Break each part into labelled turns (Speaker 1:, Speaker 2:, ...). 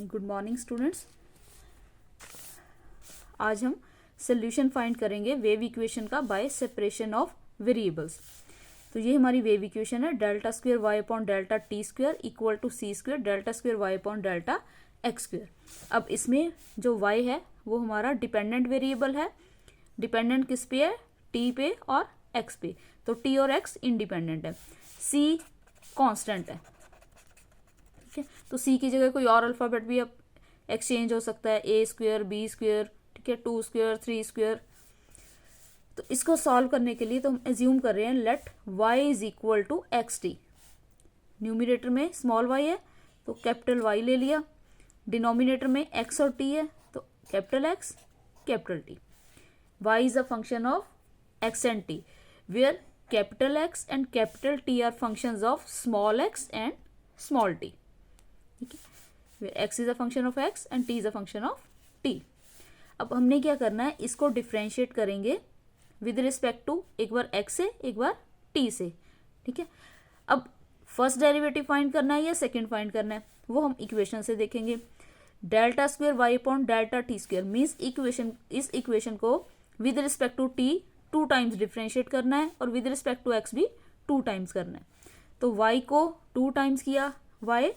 Speaker 1: Good morning students. आज हम solution find करेंगे वेव इक्वेशन का बाय सेपरेशन ऑफ वेरिएबल्स। तो ये हमारी वेव इक्वेशन है delta square Y upon delta T square equal to C square delta square Y upon delta X square. अब इसमें जो वाई है वो हमारा डिपेंडेंट वेरिएबल है। डिपेंडेंट किस पे है? टी पे और एक्स पे। तो टी और एक्स इंडिपेंडेंट है। सी कांस्टेंट है। ठीक है, तो सी की जगह कोई और अल्फाबेट भी अब एक्सचेंज हो सकता है, ए स्क्वायर, बी स्क्वायर, ठीक है, 2 स्क्वायर, 3 स्क्वायर। तो इसको सॉल्व करने के लिए तो हम एज्यूम कर रहे हैं let y is equal to X T. Numerator में स्मॉल y है तो कैपिटल Y ले लिया, डिनोमिनेटर में x और t है तो capital X capital T। y is a function of x and t where capital X and capital T are functions of small x and small t। ठीक है, x is a function of x and t is a function of t। अब हमने क्या करना है, इसको differentiate करेंगे with respect to एक बार x से एक बार t से। ठीक है, अब फर्स्ट डेरिवेटिव फाइंड करना है या सेकंड फाइंड करना है वो हम इक्वेशन से देखेंगे। Delta square Y upon delta T square means इस इक्वेशन को with respect to t 2 times differentiate करना है और विद रिस्पेक्ट टू x भी 2 टाइम्स करना है। तो y को 2 टाइम्स किया, y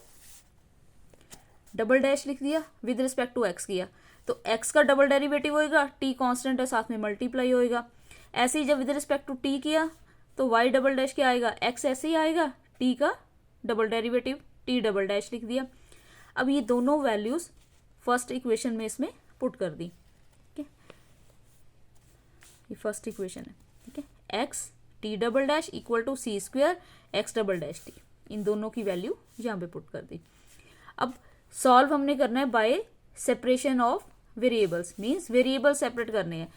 Speaker 1: डबल डैश लिख दिया, विद रिस्पेक्ट टू x किया तो x का डबल डेरिवेटिव होएगा, t कांस्टेंट है साथ में मल्टीप्लाई होएगा। ऐसे ही जब विद रिस्पेक्ट टू t किया तो y डबल डैश क्या आएगा, x ऐसे ही आएगा, t का double derivative t double dash लिख दिया। अब ये दोनों वैल्यूज फर्स्ट इक्वेशन में इसमें पुट कर दी। ठीक है, ये फर्स्ट इक्वेशन है। ठीक है, x t double dash equal to C square x double dash t, इन दोनों की वैल्यू यहाँ पे पुट कर दी। अब सॉल्व हमने करना है by separation of variables, means variable separate करने हैं।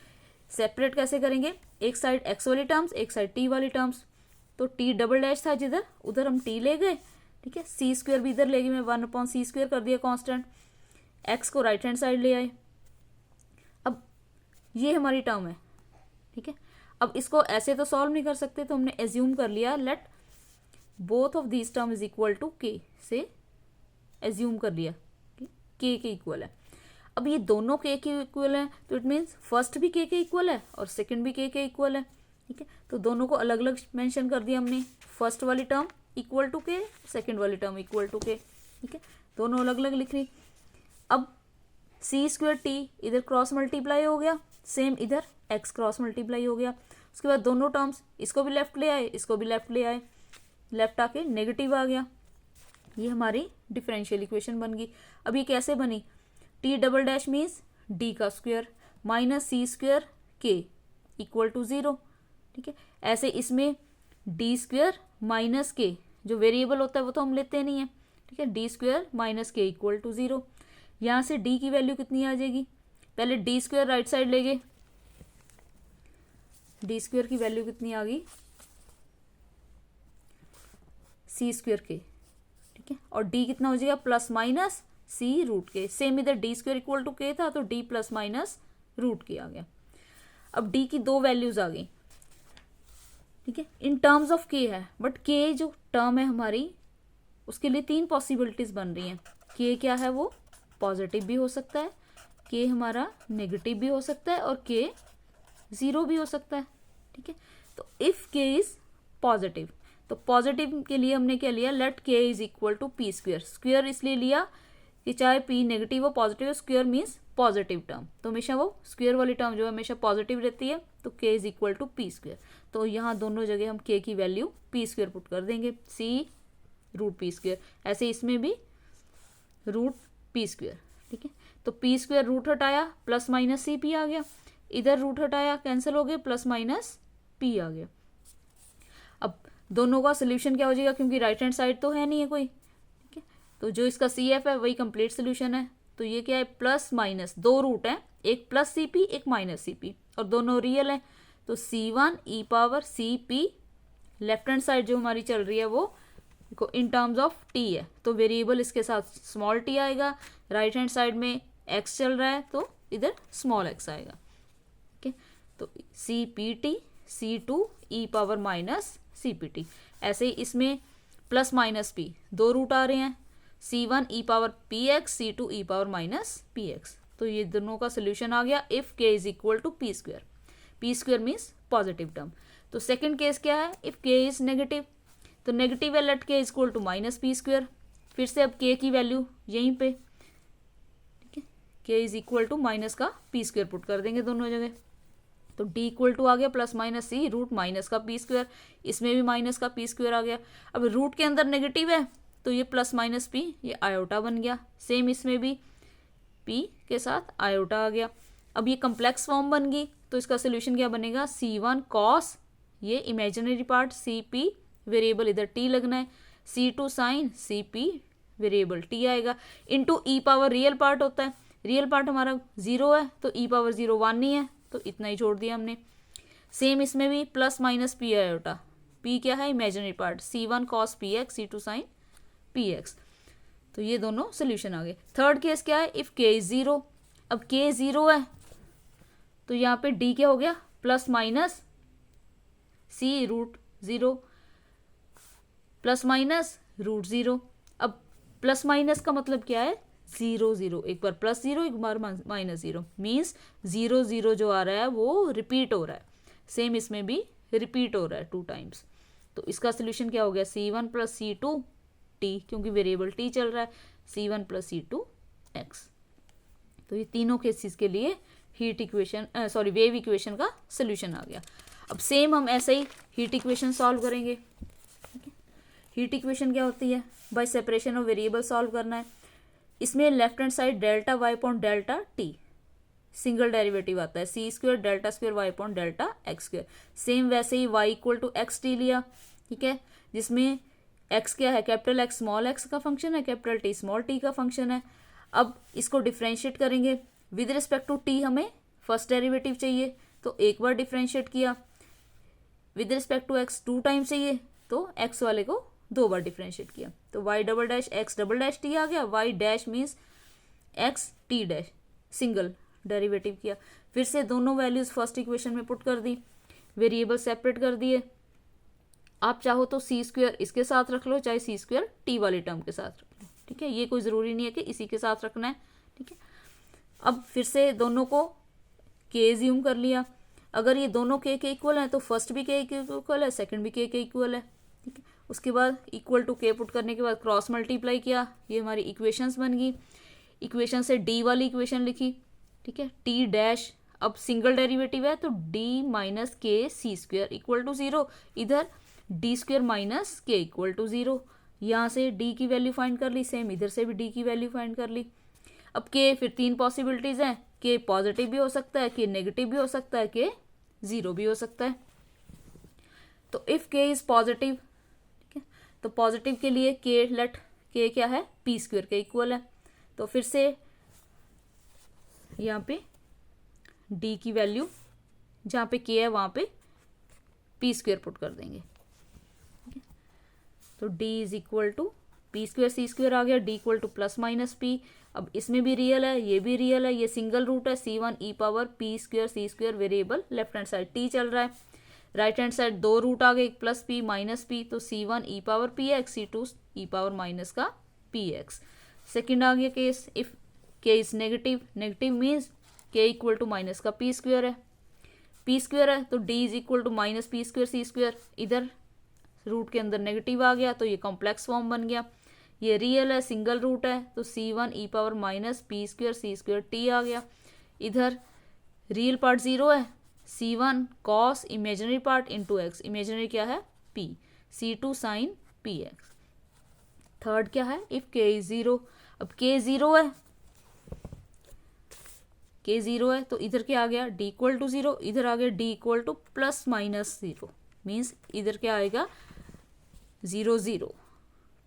Speaker 1: सेपरेट कैसे करेंगे, एक साइड x वाली टर्म्स एक साइड t वाली टर्म्स। तो t डबल डैश था जिधर, उधर हम t ले गए। ठीक है, सी स्क्वायर भी इधर ले गए, मैं 1 अपॉन सी स्क्वायर कर दिया कांस्टेंट। x को राइट हैंड साइड ले आए। अब ये हमारी टर्म है। ठीक है, अब इसको ऐसे तो सॉल्व नहीं कर सकते तो हमने एज्यूम कर लिया let both of these term is equal to k से एज्यूम कर लिया कि k के इक्वल है। अब ये दोनों k के इक्वल है तो इट मीन्स फर्स्ट भी k के इक्वल है और सेकंड भी k के इक्वल है। ठीक है, तो दोनों को अलग अलग मेंशन कर दिया हमने, फर्स्ट वाली term equal to k, second वाली टर्म इक्वल टू k। ठीक है, दोनों अलग अलग लिख रही। अब सी स्क्वायर टी इधर क्रॉस मल्टीप्लाई हो गया, सेम इधर x क्रॉस मल्टीप्लाई हो गया। उसके बाद दोनों टर्म्स इसको भी लेफ्ट ले आए, इसको भी लेफ्ट ले आए, लेफ्ट आके नेगेटिव आ गया। ये हमारी डिफरेंशियल इक्वेशन बन गई। अब ये कैसे बनी, t double dash means d का square minus C square k equal to 0। ठीक है, ऐसे इसमें d स्क्वायर माइनस k जो वेरिएबल होता है वो तो हम लेते नहीं है। ठीक है, d square minus k equal to 0। यहाँ से d की वैल्यू कितनी आ जाएगी, पहले d स्क्वायर राइट साइड ले गए, d स्क्वायर की वैल्यू कितनी आ गई, सी स्क्वायर k। ठीक है, और d कितना हो जाएगा, प्लस माइनस सी रूट के। सेम इधर डी स्क्वायर इक्वल टू के था तो d प्लस माइनस रूट के आ गया। अब d की 2 वैल्यूज आ गई। ठीक है, इन टर्म्स ऑफ k है, बट k जो टर्म है हमारी उसके लिए 3 पॉसिबिलिटीज बन रही हैं। k क्या है, वो पॉजिटिव भी हो सकता है, k हमारा नेगेटिव भी हो सकता है और k 0 भी हो सकता है। ठीक है, तो इफ k इज पॉजिटिव तो पॉजिटिव के लिए हमने क्या लिया, let k is equal to P square. Square इसलिए लिया कि चाहे p नेगेटिव हो पॉजिटिव हो, स्क्वायर मीन्स पॉजिटिव टर्म, तो हमेशा वो स्क्वायर वाली टर्म जो है हमेशा पॉजिटिव रहती है। तो k is equal to P square. तो यहाँ दोनों जगह हम k की वैल्यू पी स्क्वायर पुट कर देंगे, c रूट पी स्क्वायर। ऐसे इसमें भी रूट पी स्क्वायर। ठीक है, तो पी स्क्वायर रूट हटाया प्लस माइनस सी पी आ गया, इधर रूट हटाया कैंसिल हो गए, प्लस माइनस पी आ गया। अब दोनों का सोल्यूशन क्या हो जाएगा, क्योंकि राइट हैंड साइड तो है नहीं है कोई। ठीक है, तो जो इसका सी एफ है वही कंप्लीट सोल्यूशन है। तो ये क्या है, प्लस माइनस 2 रूट है, एक प्लस सी पी एक माइनस सी पी और दोनों रियल है। तो c1 e power C P, left hand side जो हमारी चल रही है वो इन टर्म्स ऑफ t है तो वेरिएबल इसके साथ स्मॉल t आएगा। राइट हैंड साइड में x चल रहा है तो इधर स्मॉल x आएगा। ठीक है, तो C P T c2 e power minus C P T. ऐसे ही इसमें प्लस माइनस p 2 रूट आ रहे हैं, C1 e power px, C2 e power minus px। तो ये दोनों का सोल्यूशन आ गया if k is equal to P square. P square means positive term. तो सेकेंड केस क्या है, इफ k इज नेगेटिव, तो नेगेटिव है let k is equal to minus P square. फिर से अब k की वैल्यू यहीं पे, ठीक है, k is equal to minus का पी स्क्वेयर पुट कर देंगे दोनों जगह। तो d इक्वल टू आ गया plus minus c root minus का पी स्क्वेयर, इसमें भी माइनस का पी स्क्वेयर आ गया। अब रूट के अंदर नेगेटिव है तो ये प्लस माइनस p, ये आयोटा बन गया। सेम इसमें भी p के साथ आयोटा आ गया। अब ये कम्प्लेक्स फॉर्म बन गई तो इसका सोल्यूशन क्या बनेगा, c1 कॉस, ये इमेजिनरी पार्ट, cp वेरिएबल इधर t लगना है, c2 sine, cp variable t आएगा, into e power real part होता है, रियल पार्ट हमारा 0 है तो e पावर 0 1 नहीं है तो इतना ही छोड़ दिया हमने। सेम इसमें भी plus minus p iota, p क्या है imaginary part, c1 cos px, c2 sine px। तो ये दोनों सोल्यूशन आ गए। थर्ड केस क्या है, इफ k इज 0। अब k 0 है तो यहाँ पे d क्या हो गया, plus minus c root 0 plus minus root 0। अब प्लस माइनस का मतलब क्या है, 0 0, एक बार प्लस 0 एक बार माइनस 0, मीन्स 0 0 जो आ रहा है वो रिपीट हो रहा है। सेम इसमें भी रिपीट हो रहा है 2 टाइम्स। तो इसका सोल्यूशन क्या हो गया, c1 प्लस c2 t, क्योंकि वेरिएबल t चल रहा है, c1 प्लस c2 x। तो ये तीनों केसेस के लिए हीट इक्वेशन वेव इक्वेशन का सोल्यूशन आ गया। अब सेम हम ऐसे ही हीट इक्वेशन सॉल्व करेंगे। हीट इक्वेशन क्या होती है, by separation of variable solve करना है। इसमें left hand side delta Y upon delta T, single derivative आता है, C square delta square Y upon delta X square. Same वैसे ही Y equal to X T लिया, ठीक है, जिसमें एक्स क्या है, कैपिटल एक्स स्मॉल एक्स का फंक्शन है, कैपिटल टी स्मॉल टी का फंक्शन है। अब इसको डिफ्रेंशिएट करेंगे विद रिस्पेक्ट टू टी, हमें फर्स्ट डेरिवेटिव चाहिए तो एक बार डिफ्रेंशिएट किया, with respect to X 2 times चाहिए तो एक्स वाले को 2 बार डिफ्रेंशिएट किया। तो Y double dash X double dash T आ गया, Y dash means X T dash, single derivative किया। फिर से दोनों वैल्यूज फर्स्ट इक्वेशन में पुट कर दी, वेरिएबल सेपरेट कर दिए। आप चाहो तो सी स्क्वेयर इसके साथ रख लो, चाहे सी स्क्वेयर टी वाली टर्म के साथ रख लो, ठीक है, ये कोई ज़रूरी नहीं है कि इसी के साथ रखना है, ठीक है। अब फिर से दोनों को के ज्यूम कर लिया। अगर ये दोनों के इक्वल हैं तो फर्स्ट भी के इक्वल है, सेकंड भी के इक्वल है, ठीक है। उसके बाद इक्वल टू के पुट करने के बाद क्रॉस मल्टीप्लाई किया, ये हमारी इक्वेशंस बन गई। इक्वेशन से डी वाली इक्वेशन लिखी, ठीक है, टी डैश, अब सिंगल डेरिवेटिव है तो डी माइनस के सी स्क्वेयर इक्वल टू 0, इधर डी स्क्वेयर माइनस के इक्वल टू 0। यहाँ से डी की वैल्यू फाइंड कर ली, सेम इधर से भी डी की वैल्यू फाइंड कर ली। अब के फिर 3 पॉसिबिलिटीज हैं, के पॉजिटिव भी हो सकता है, के नेगेटिव भी हो सकता है, के 0 भी हो सकता है। तो इफ के इज पॉजिटिव, ठीक है, तो पॉजिटिव के लिए के लेट के क्या है, पी स्क्वेयर के इक्वल है। तो फिर से यहाँ पे डी की वैल्यू जहाँ पे के है वहाँ पे पी स्क्वेयर पुट कर देंगे, ठीक है। तो D is equal to P square C square आ गया, D equal to plus minus P. अब इसमें भी रियल है, ये भी रियल है, ये सिंगल रूट है, c1 e power P square C square, variable left hand side t चल रहा है, राइट हैंड साइड 2 रूट आ गए, प्लस पी माइनस पी, तो c1 e power P X, c2 e power minus का P X. Second आ गया case, if K is negative, negative means K equal to minus का P square है, P square है तो D is equal to minus P square C square, इधर root के अंदर नेगेटिव आ गया तो ये कॉम्प्लेक्स फॉर्म बन गया। ये रियल है, सिंगल रूट है तो c1 e power minus P square C square T आ गया, इधर रियल पार्ट 0 है, c1 cos imaginary part into X, imaginary क्या है p, c2 sine P X. Third क्या है, इफ k इज 0। अब k 0 है, k 0 है तो इधर क्या आ गया, d इक्वल टू 0, इधर आ गया d equal to plus minus 0, means इधर क्या आएगा 0 0,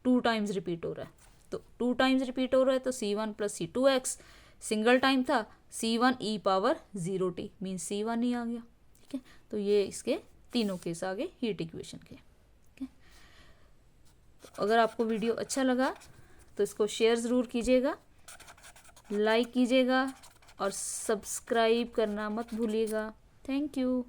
Speaker 1: 2 टाइम्स रिपीट हो रहा है। तो 2 टाइम्स रिपीट हो रहा है तो c1 plus c2x, single time था c1 e power 0t, means c1 ही आ गया, ठीक है। तो ये इसके तीनों केस आ गए हीट इक्वेशन के, ठीक है। तो अगर आपको वीडियो अच्छा लगा तो इसको शेयर ज़रूर कीजिएगा, लाइक कीजिएगा और सब्सक्राइब करना मत भूलिएगा। Thank you.